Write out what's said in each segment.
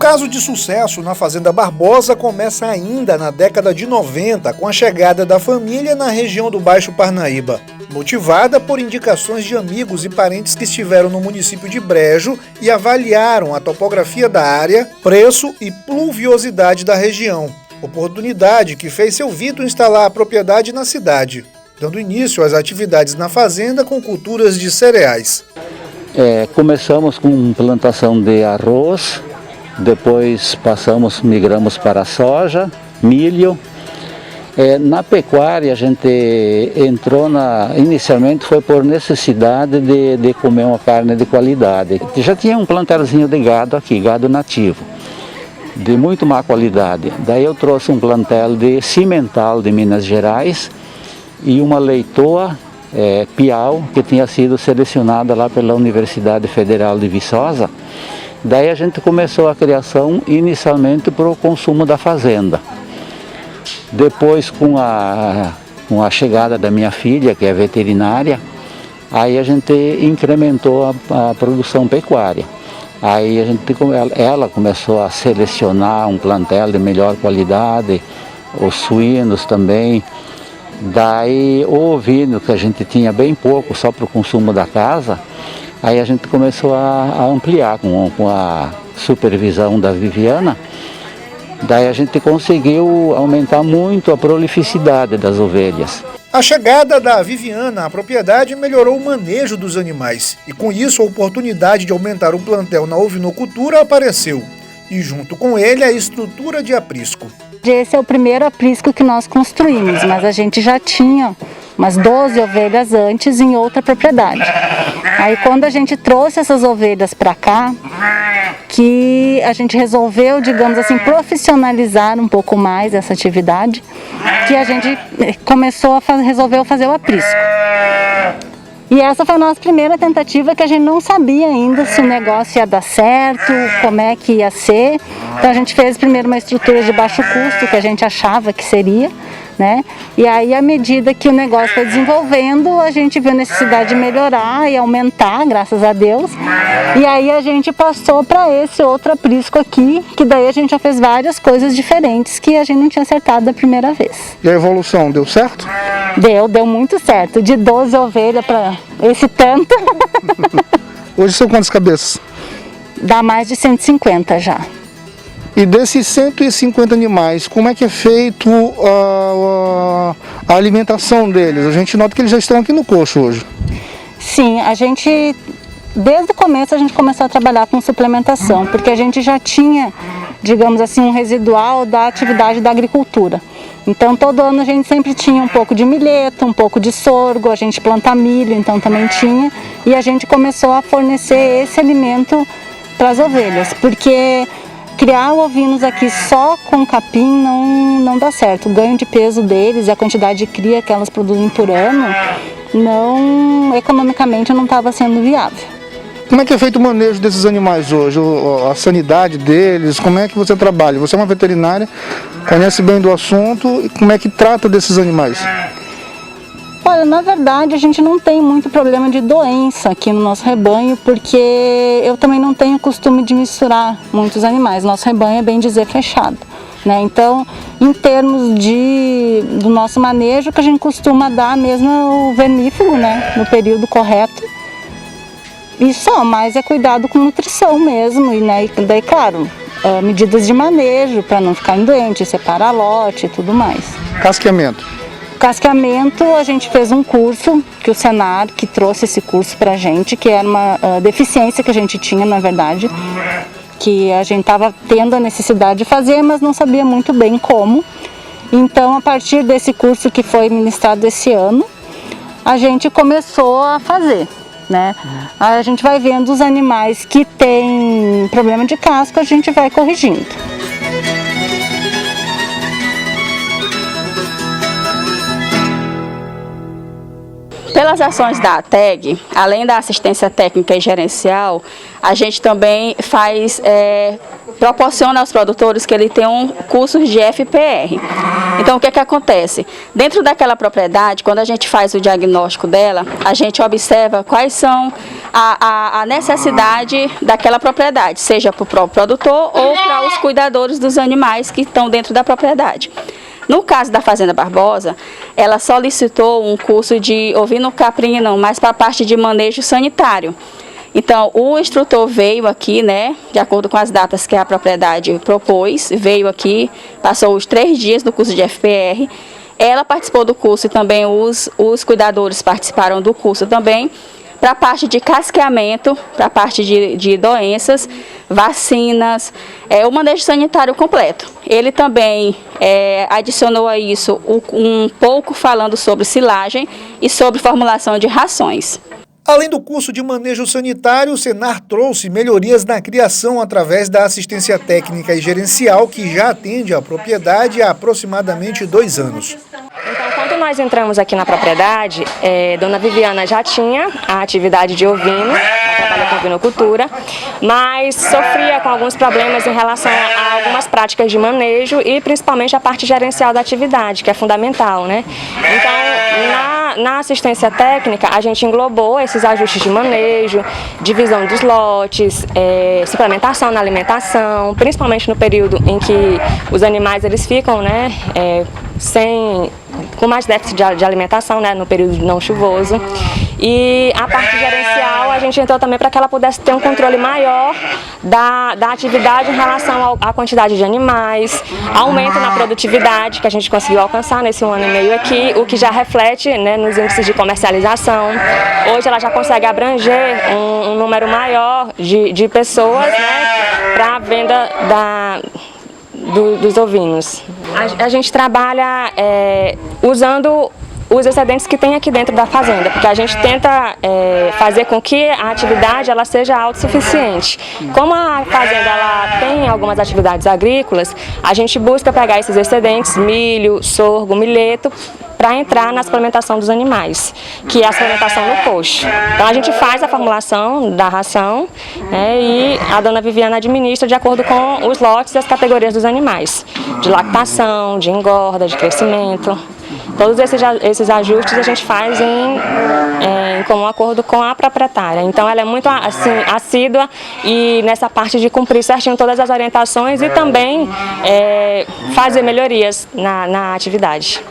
caso de sucesso na Fazenda Barbosa começa ainda na década de 90, com a chegada da família na região do Baixo Parnaíba, motivada por indicações de amigos e parentes que estiveram no município de Brejo e avaliaram a topografia da área, preço e pluviosidade da região, oportunidade que fez seu Vitor instalar a propriedade na cidade, dando início às atividades na fazenda com culturas de cereais. Começamos com plantação de arroz, depois migramos para soja, milho. Na pecuária a gente entrou inicialmente foi por necessidade de comer uma carne de qualidade. Já tinha um plantelzinho de gado aqui, gado nativo, de muito má qualidade. Daí eu trouxe um plantel de cimental de Minas Gerais e uma leitoa Piau, que tinha sido selecionada lá pela Universidade Federal de Viçosa. Daí a gente começou a criação inicialmente para o consumo da fazenda. Depois, com a chegada da minha filha, que é veterinária, aí a gente incrementou a produção pecuária. Aí ela começou a selecionar um plantel de melhor qualidade, os suínos também. Daí o ovino, que a gente tinha bem pouco, só para o consumo da casa, aí a gente começou a ampliar com a supervisão da Viviana. Daí a gente conseguiu aumentar muito a prolificidade das ovelhas. A chegada da Viviana à propriedade melhorou o manejo dos animais e com isso a oportunidade de aumentar o plantel na ovinocultura apareceu. E junto com ele a estrutura de aprisco. Esse é o primeiro aprisco que nós construímos, mas a gente já tinha umas 12 ovelhas antes em outra propriedade. Aí quando a gente trouxe essas ovelhas para cá, que a gente resolveu, digamos assim, profissionalizar um pouco mais essa atividade, que a gente resolveu fazer o aprisco. E essa foi a nossa primeira tentativa, que a gente não sabia ainda se o negócio ia dar certo, como é que ia ser. Então a gente fez primeiro uma estrutura de baixo custo, que a gente achava que seria, né? E aí, à medida que o negócio foi desenvolvendo, a gente viu a necessidade de melhorar e aumentar, graças a Deus. E aí a gente passou para esse outro aprisco aqui, que daí a gente já fez várias coisas diferentes que a gente não tinha acertado da primeira vez. E a evolução, deu certo? Deu muito certo. De 12 ovelhas para esse tanto. Hoje são quantas cabeças? Dá mais de 150 já. E desses 150 animais, como é que é feito a alimentação deles? A gente nota que eles já estão aqui no coxo hoje. Sim, desde o começo a gente começou a trabalhar com suplementação, porque a gente já tinha, digamos assim, um residual da atividade da agricultura. Então todo ano a gente sempre tinha um pouco de milheto, um pouco de sorgo, a gente planta milho, então também tinha. E a gente começou a fornecer esse alimento para as ovelhas, porque criar ovinos aqui só com capim não dá certo. O ganho de peso deles e a quantidade de cria que elas produzem por ano, economicamente não estava sendo viável. Como é que é feito o manejo desses animais hoje? A sanidade deles, como é que você trabalha? Você é uma veterinária, conhece bem do assunto, e como é que trata desses animais? Olha, na verdade a gente não tem muito problema de doença aqui no nosso rebanho, porque eu também não tenho costume de misturar muitos animais. Nosso rebanho é, bem dizer, fechado, né? Então, em termos do nosso manejo, que a gente costuma dar mesmo o vermífugo, né, no período correto. E só, mas é cuidado com nutrição mesmo, e daí, claro, medidas de manejo para não ficar doente, separar lote e tudo mais. Casqueamento. Casqueamento, a gente fez um curso, que o Senar que trouxe esse curso pra gente, que era uma deficiência que a gente tinha, na verdade, que a gente estava tendo a necessidade de fazer, mas não sabia muito bem como. Então, a partir desse curso que foi ministrado esse ano, a gente começou a fazer, né? A gente vai vendo os animais que têm problema de casco, a gente vai corrigindo. Pelas ações da ATEG, além da assistência técnica e gerencial, a gente também proporciona aos produtores que eles tenham cursos de FPR. Então, o que acontece? Dentro daquela propriedade, quando a gente faz o diagnóstico dela, a gente observa quais são a necessidade daquela propriedade, seja para o próprio produtor ou para os cuidadores dos animais que estão dentro da propriedade. No caso da Fazenda Barbosa, ela solicitou um curso de ovino-caprino, mas para a parte de manejo sanitário. Então, o instrutor veio aqui, né, de acordo com as datas que a propriedade propôs, veio aqui, passou os 3 dias do curso de FPR. Ela participou do curso e também os cuidadores participaram do curso também, para a parte de casqueamento, para a parte de doenças, vacinas, o manejo sanitário completo. Ele também adicionou a isso um pouco falando sobre silagem e sobre formulação de rações. Além do curso de manejo sanitário, o Senar trouxe melhorias na criação através da assistência técnica e gerencial, que já atende a propriedade há aproximadamente 2 anos. Então, quando nós entramos aqui na propriedade, Dona Viviana já tinha a atividade de ovino, ela trabalha com ovinocultura, mas sofria com alguns problemas em relação a algumas práticas de manejo e principalmente a parte gerencial da atividade, que é fundamental, né? Então, na assistência técnica, a gente englobou esses ajustes de manejo, divisão dos lotes, suplementação na alimentação, principalmente no período em que os animais eles ficam, né, com mais déficit de alimentação, né, no período não chuvoso. E a parte gerencial, a gente entrou também para que ela pudesse ter um controle maior da atividade em relação à quantidade de animais, aumento na produtividade que a gente conseguiu alcançar nesse 1 ano e meio aqui, o que já reflete, né, nos índices de comercialização. Hoje ela já consegue abranger um número maior de pessoas, né, para a venda dos ovinos. A gente trabalha usando os excedentes que tem aqui dentro da fazenda, porque a gente tenta fazer com que a atividade ela seja autossuficiente. Como a fazenda ela tem algumas atividades agrícolas, a gente busca pegar esses excedentes, milho, sorgo, milheto, para entrar na suplementação dos animais, que é a suplementação no coxo. Então a gente faz a formulação da ração, né, e a Dona Viviana administra de acordo com os lotes e as categorias dos animais, de lactação, de engorda, de crescimento. Todos esses ajustes a gente faz em comum acordo com a proprietária. Então ela é muito assim, assídua e nessa parte de cumprir certinho todas as orientações e também fazer melhorias na atividade.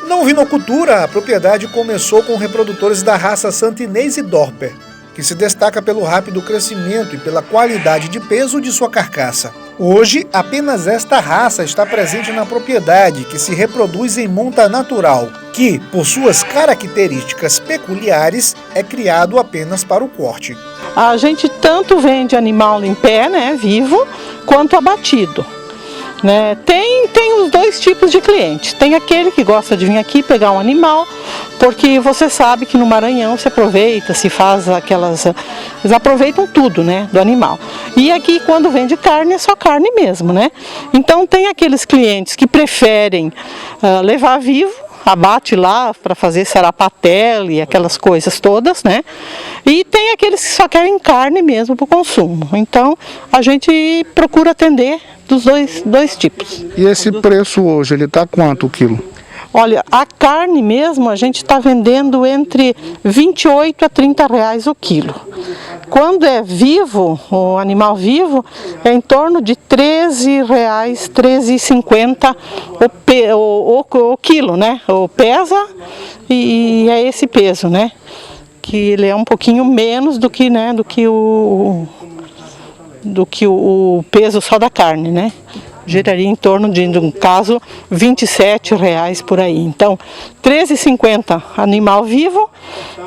Na ovinocultura, a propriedade começou com reprodutores da raça Santa Inês e Dorper, que se destaca pelo rápido crescimento e pela qualidade de peso de sua carcaça. Hoje, apenas esta raça está presente na propriedade, que se reproduz em monta natural, que, por suas características peculiares, é criado apenas para o corte. A gente tanto vende animal em pé, né, vivo, quanto abatido. Né? Tem os 2 tipos de clientes. Tem aquele que gosta de vir aqui pegar um animal, porque você sabe que no Maranhão se aproveita, se faz aquelas... Eles aproveitam tudo, né, do animal. E aqui quando vende carne, é só carne mesmo, né? Então tem aqueles clientes que preferem levar vivo, abate lá para fazer sarapatel e aquelas coisas todas, né? E tem aqueles que só querem carne mesmo para o consumo. Então a gente procura atender dos dois tipos. E esse preço hoje, ele está quanto o quilo? Olha, a carne mesmo a gente está vendendo entre 28 a 30 reais o quilo. Quando é vivo, o animal vivo, é em torno de 13 reais, 13,50 o quilo, né? O pesa e é esse peso, né? Que ele é um pouquinho menos do que, né, do que o peso só da carne, né? Geraria em torno de, no caso, 27 reais por aí. Então, 13,50 animal vivo,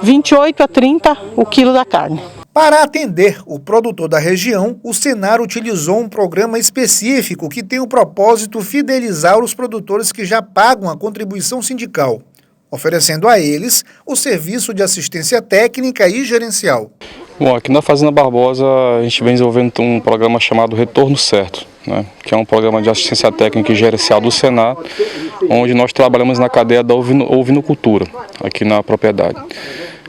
28 a 30 o quilo da carne. Para atender o produtor da região, o Senar utilizou um programa específico que tem o propósito de fidelizar os produtores que já pagam a contribuição sindical, oferecendo a eles o serviço de assistência técnica e gerencial. Bom, aqui na Fazenda Barbosa a gente vem desenvolvendo um programa chamado Retorno Certo, né, que é um programa de assistência técnica e gerencial do Senar, onde nós trabalhamos na cadeia da ovinocultura, aqui na propriedade.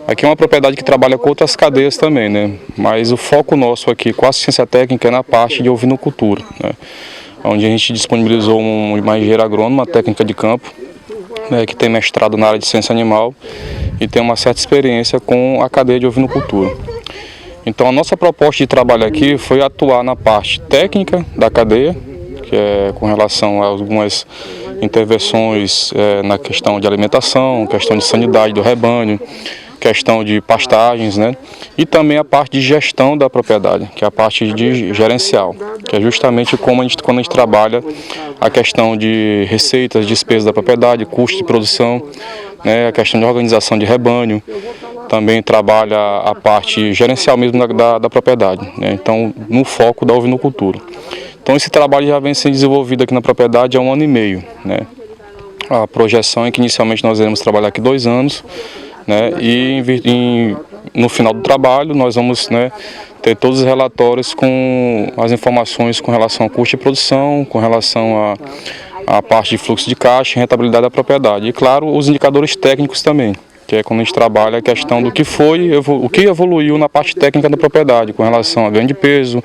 Aqui é uma propriedade que trabalha com outras cadeias também, né, mas o foco nosso aqui com a assistência técnica é na parte de ovinocultura, né. onde a gente disponibilizou uma engenheira agrônoma, uma técnica de campo, né, que tem mestrado na área de ciência animal e tem uma certa experiência com a cadeia de ovinocultura. Então a nossa proposta de trabalho aqui foi atuar na parte técnica da cadeia, que é com relação a algumas intervenções na questão de alimentação, questão de sanidade do rebanho, questão de pastagens, né? E também a parte de gestão da propriedade, que é a parte de gerencial, que é justamente como quando a gente trabalha a questão de receitas, despesas da propriedade, custo de produção, né? A questão de organização de rebanho, também trabalha a parte gerencial mesmo da propriedade, né? Então, no foco da ovinocultura. Então, esse trabalho já vem sendo desenvolvido aqui na propriedade há 1 ano e meio, né? A projeção é que inicialmente nós iremos trabalhar aqui 2 anos, né? E no final do trabalho nós vamos, né, ter todos os relatórios com as informações com relação ao custo de produção, com relação à parte de fluxo de caixa e rentabilidade da propriedade. E claro, os indicadores técnicos também, que é quando a gente trabalha a questão do que o que evoluiu na parte técnica da propriedade, com relação a ganho de peso,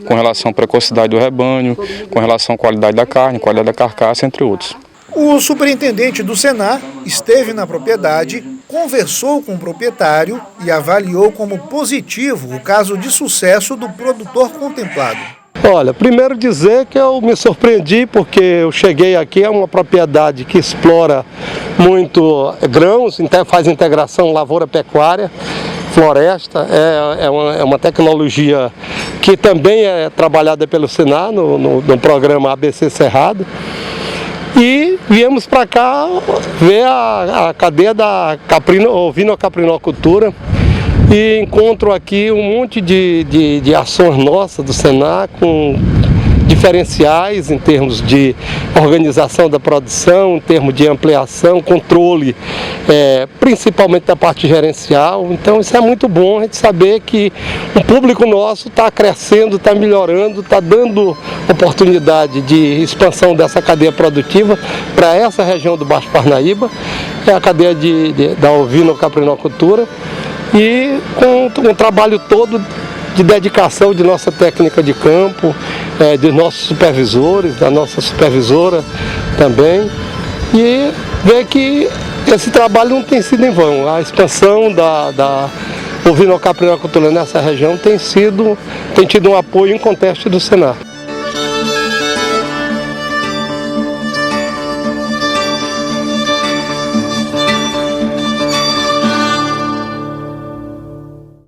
com relação à precocidade do rebanho, com relação à qualidade da carne, qualidade da carcaça, entre outros. O superintendente do Senar esteve na propriedade, conversou com o proprietário e avaliou como positivo o caso de sucesso do produtor contemplado. Olha, primeiro dizer que eu me surpreendi porque eu cheguei aqui, é uma propriedade que explora muito grãos, faz integração lavoura-pecuária, floresta, é uma tecnologia que também é trabalhada pelo Senar no programa ABC Cerrado. E viemos para cá ver a cadeia da ovinocaprinocultura e encontro aqui um monte de ações nossas do Senar com diferenciais em termos de organização da produção, em termos de ampliação, controle, principalmente da parte gerencial. Então isso é muito bom a gente saber que o público nosso está crescendo, está melhorando, está dando oportunidade de expansão dessa cadeia produtiva para essa região do Baixo Parnaíba, é a cadeia da ovinocaprinocultura, e com um trabalho todo de dedicação de nossa técnica de campo, dos nossos supervisores, da nossa supervisora também, e ver que esse trabalho não tem sido em vão. A expansão da ovinocaprinocultura nessa região tem tido um apoio inconteste do Senar.